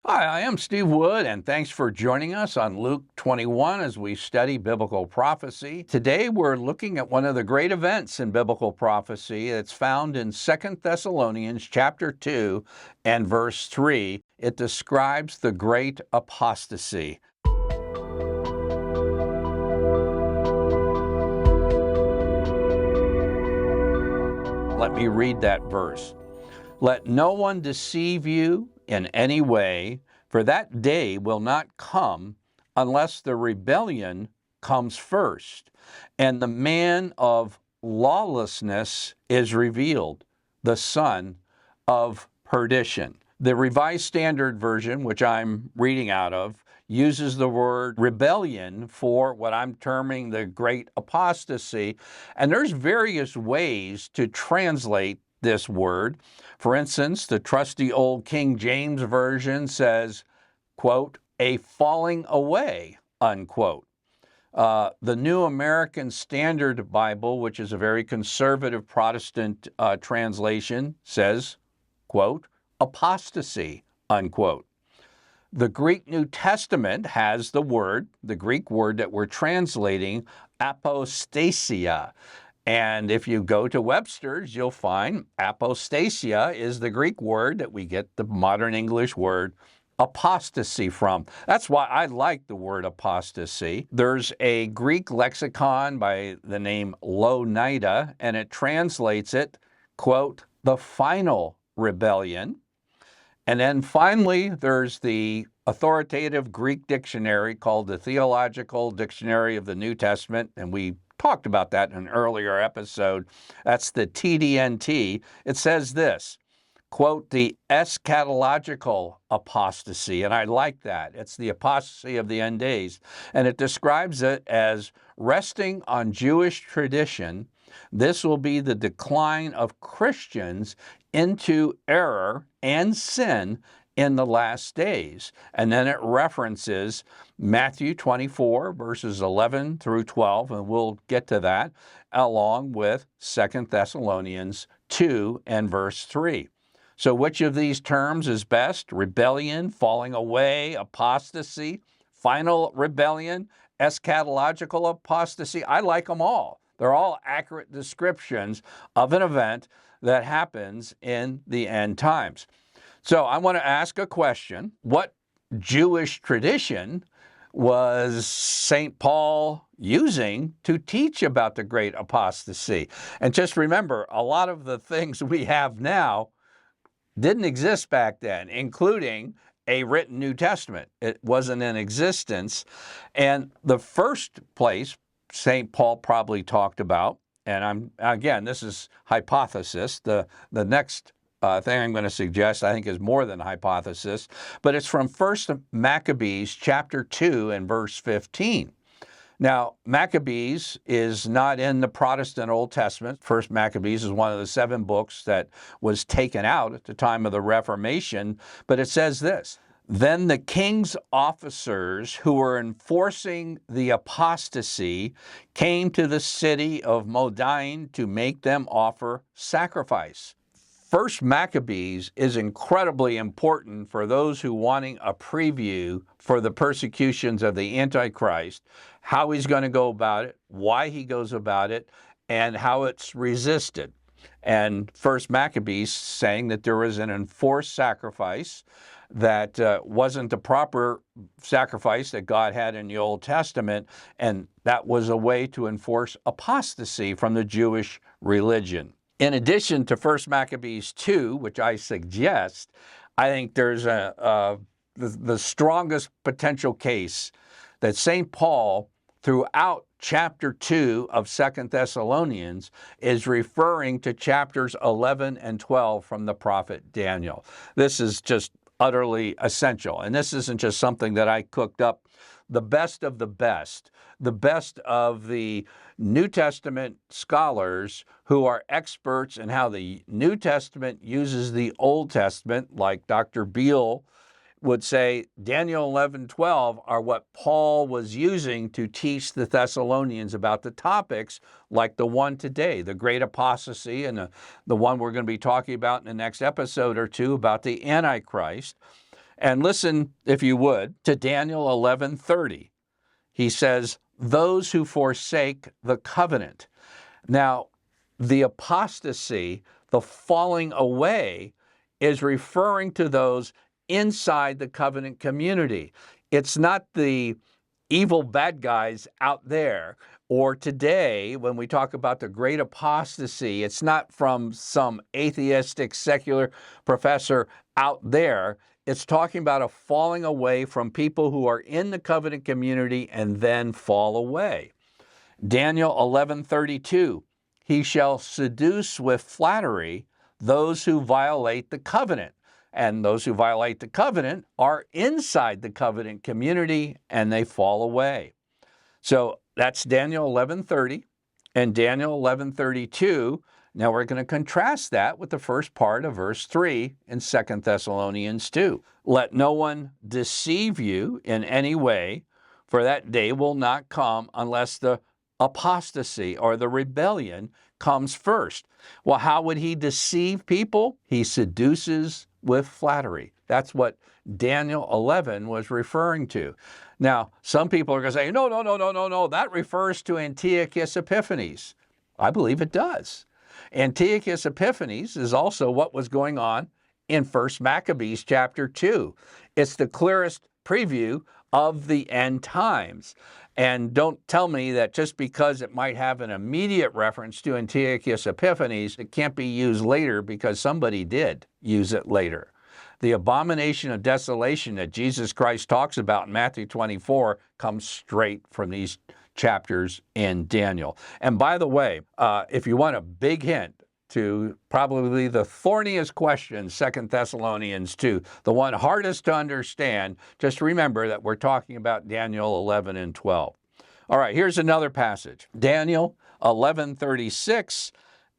Hi, I am Steve Wood, and thanks for joining us on Luke 21 as we study biblical prophecy. Today, we're looking at one of the great events in biblical prophecy. It's found in 2 Thessalonians chapter 2 and verse 3. It describes the great apostasy. Let me read that verse. Let no one deceive you in any way, for that day will not come unless the rebellion comes first, and the man of lawlessness is revealed, the son of perdition. The Revised Standard Version, which I'm reading out of, uses the word rebellion for what I'm terming the great apostasy, and there's various ways to translate this word. For instance, the trusty old King James Version says, quote, a falling away, unquote. The New American Standard Bible, which is a very conservative Protestant translation, says, quote, apostasy, unquote. The Greek New Testament has the Greek word that we're translating, apostasia. And if you go to Webster's, you'll find apostasia is the Greek word that we get the modern English word apostasy from. That's why I like the word apostasy. There's a Greek lexicon by the name Louw-Nida, and it translates it, quote, the final rebellion. And then finally, there's the authoritative Greek dictionary called the Theological Dictionary of the New Testament, and we talked about that in an earlier episode. That's the TDNT. It says this, quote, the eschatological apostasy, and I like that. It's the apostasy of the end days, and it describes it as resting on Jewish tradition. This will be the decline of Christians into error and sin in the last days. And then it references Matthew 24, verses 11 through 12, and we'll get to that, along with 2 Thessalonians 2 and verse 3. So which of these terms is best? Rebellion, falling away, apostasy, final rebellion, eschatological apostasy? I like them all. They're all accurate descriptions of an event that happens in the end times. So I want to ask a question. What Jewish tradition was St. Paul using to teach about the great apostasy? And just remember, a lot of the things we have now didn't exist back then, including a written New Testament. It wasn't in existence. And the first place St. Paul probably talked about, and this is hypothesis. The next thing I'm going to suggest, I think, is more than hypothesis, but it's from 1 Maccabees chapter 2 and verse 15. Now, Maccabees is not in the Protestant Old Testament. First Maccabees is one of the 7 books that was taken out at the time of the Reformation, but it says this, then the king's officers who were enforcing the apostasy came to the city of Modin to make them offer sacrifice. First Maccabees is incredibly important for those who wanting a preview for the persecutions of the Antichrist, how he's going to go about it, why he goes about it, and how it's resisted. And First Maccabees saying that there was an enforced sacrifice that wasn't the proper sacrifice that God had in the Old Testament, and that was a way to enforce apostasy from the Jewish religion. In addition to 1 Maccabees 2, which I suggest, I think there's the strongest potential case that St. Paul, throughout chapter 2 of 2 Thessalonians, is referring to chapters 11 and 12 from the prophet Daniel. This is just utterly essential. And this isn't just something that I cooked up. The best of the New Testament scholars who are experts in how the New Testament uses the Old Testament, like Dr. Beale would say Daniel 11:12 are what Paul was using to teach the Thessalonians about the topics like the one today, the great apostasy, and the one we're going to be talking about in the next episode or two about the Antichrist. And listen, if you would, to Daniel 11:30. He says, those who forsake the covenant. Now, the apostasy, the falling away, is referring to those inside the covenant community. It's not the evil bad guys out there. Or today, when we talk about the great apostasy, it's not from some atheistic secular professor out there. It's talking about a falling away from people who are in the covenant community and then fall away. Daniel 11:32, he shall seduce with flattery those who violate the covenant. And those who violate the covenant are inside the covenant community and they fall away. So that's Daniel 11:30 and Daniel 11:32. Now we're going to contrast that with the first part of verse 3 in 2 Thessalonians 2. Let no one deceive you in any way, for that day will not come unless the apostasy or the rebellion comes first. Well, how would he deceive people? He seduces with flattery. That's what Daniel 11 was referring to. Now, some people are going to say, no, that refers to Antiochus Epiphanes. I believe it does. Antiochus Epiphanes is also what was going on in 1 Maccabees chapter 2. It's the clearest preview of the end times. And don't tell me that just because it might have an immediate reference to Antiochus Epiphanes, it can't be used later because somebody did use it later. The abomination of desolation that Jesus Christ talks about in Matthew 24 comes straight from these chapters in Daniel. And by the way, if you want a big hint to probably the thorniest question, 2 Thessalonians 2, the one hardest to understand, just remember that we're talking about Daniel 11 and 12. All right, here's another passage. Daniel 11:36,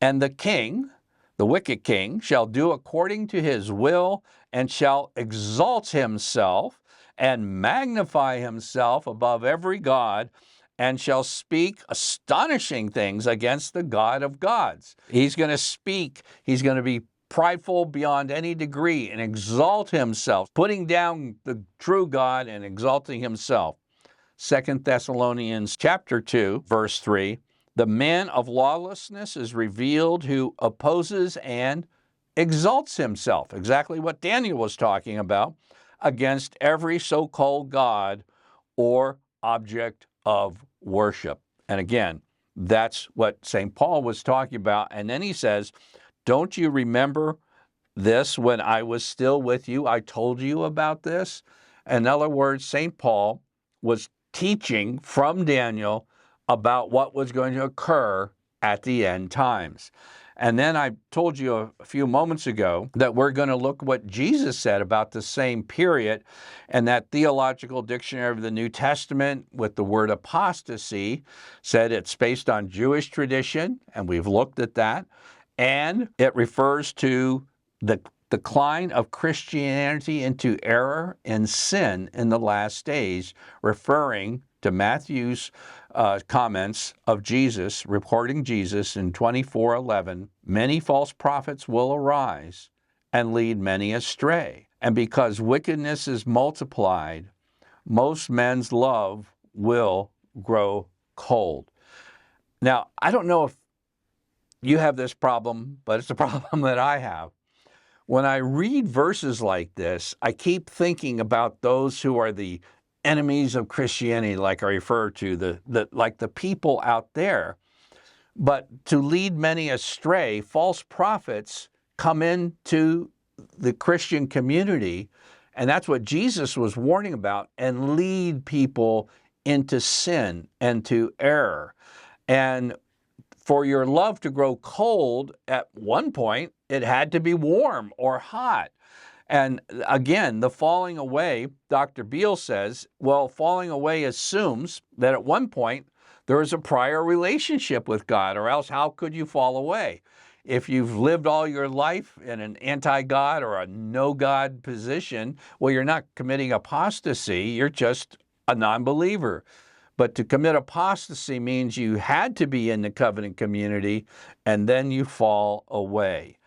and the king, the wicked king, shall do according to his will and shall exalt himself and magnify himself above every god, and shall speak astonishing things against the God of gods. He's going to speak, he's going to be prideful beyond any degree and exalt himself, putting down the true God and exalting himself. 2 Thessalonians chapter 2, verse 3, the man of lawlessness is revealed who opposes and exalts himself, exactly what Daniel was talking about, against every so-called God or object of worship. And again, that's what St. Paul was talking about. And then he says, don't you remember this when I was still with you? I told you about this. In other words, St. Paul was teaching from Daniel about what was going to occur at the end times. And then I told you a few moments ago that we're going to look what Jesus said about the same period, and that Theological Dictionary of the New Testament with the word apostasy said it's based on Jewish tradition, and we've looked at that, and it refers to the decline of Christianity into error and sin in the last days, referring to Matthew's comments of Jesus, reporting Jesus in 24:11, many false prophets will arise and lead many astray. And because wickedness is multiplied, most men's love will grow cold. Now, I don't know if you have this problem, but it's a problem that I have. When I read verses like this, I keep thinking about those who are the enemies of Christianity, like I refer to, like the people out there. But to lead many astray, false prophets come into the Christian community, and that's what Jesus was warning about, and lead people into sin and to error. And for your love to grow cold, at one point, it had to be warm or hot. And again, the falling away, Dr. Beale says, well, falling away assumes that at one point there was a prior relationship with God, or else how could you fall away? If you've lived all your life in an anti-God or a no-God position, well, you're not committing apostasy, you're just a non-believer. But to commit apostasy means you had to be in the covenant community, and then you fall away.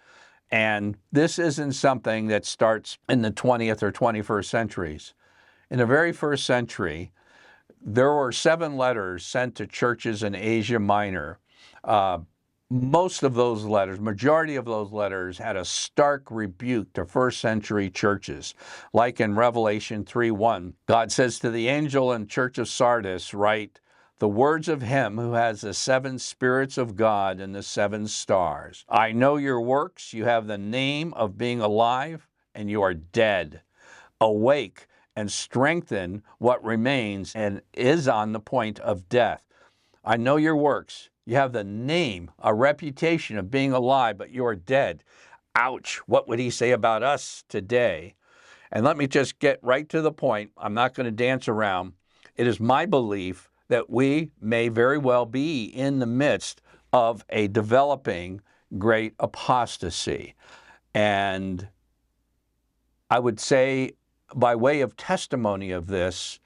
And this isn't something that starts in the 20th or 21st centuries. In the very first century, there were 7 letters sent to churches in Asia Minor. Most of those letters, majority of those letters, had a stark rebuke to first century churches. Like in Revelation 3:1, God says to the angel in church of Sardis, write, the words of him who has the 7 spirits of God and the 7 stars. I know your works. You have the name of being alive, and you are dead. Awake and strengthen what remains and is on the point of death. I know your works. You have the name, a reputation of being alive, but you are dead. Ouch. What would he say about us today? And let me just get right to the point. I'm not going to dance around. It is my belief that we may very well be in the midst of a developing great apostasy. And I would say, by way of testimony of this,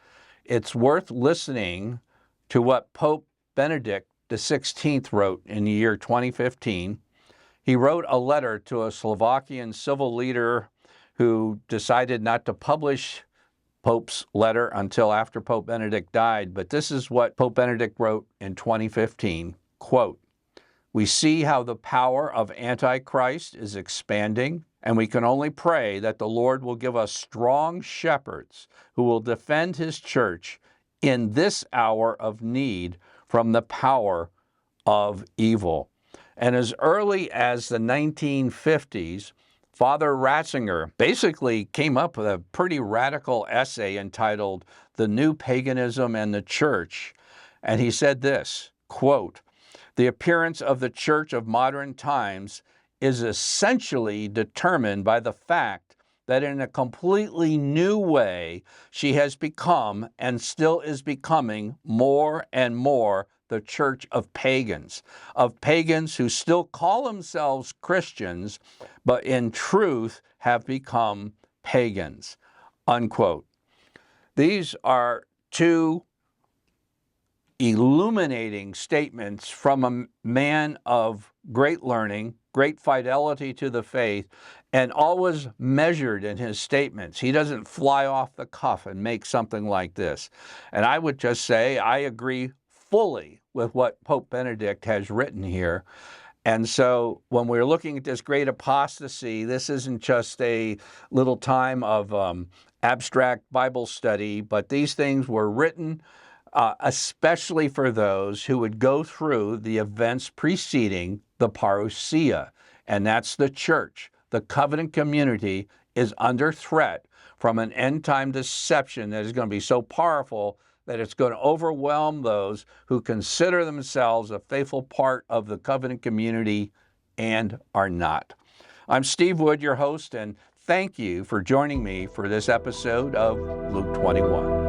it's worth listening to what Pope Benedict XVI wrote in the year 2015. He wrote a letter to a Slovakian civil leader who decided not to publish Pope's letter until after Pope Benedict died. But this is what Pope Benedict wrote in 2015, quote, we see how the power of Antichrist is expanding, and we can only pray that the Lord will give us strong shepherds who will defend his church in this hour of need from the power of evil. And as early as the 1950s, Father Ratzinger basically came up with a pretty radical essay entitled The New Paganism and the Church. And he said this, quote, the appearance of the church of modern times is essentially determined by the fact that in a completely new way, she has become and still is becoming more and more the church of pagans who still call themselves Christians, but in truth have become pagans, unquote. These are 2 illuminating statements from a man of great learning, great fidelity to the faith, and always measured in his statements. He doesn't fly off the cuff and make something like this. And I would just say I agree fully with what Pope Benedict has written here. And so when we're looking at this great apostasy, this isn't just a little time of abstract Bible study, but these things were written especially for those who would go through the events preceding the parousia, and that's the church. The covenant community is under threat from an end-time deception that is going to be so powerful that it's going to overwhelm those who consider themselves a faithful part of the covenant community and are not. I'm Steve Wood, your host, and thank you for joining me for this episode of Luke 21.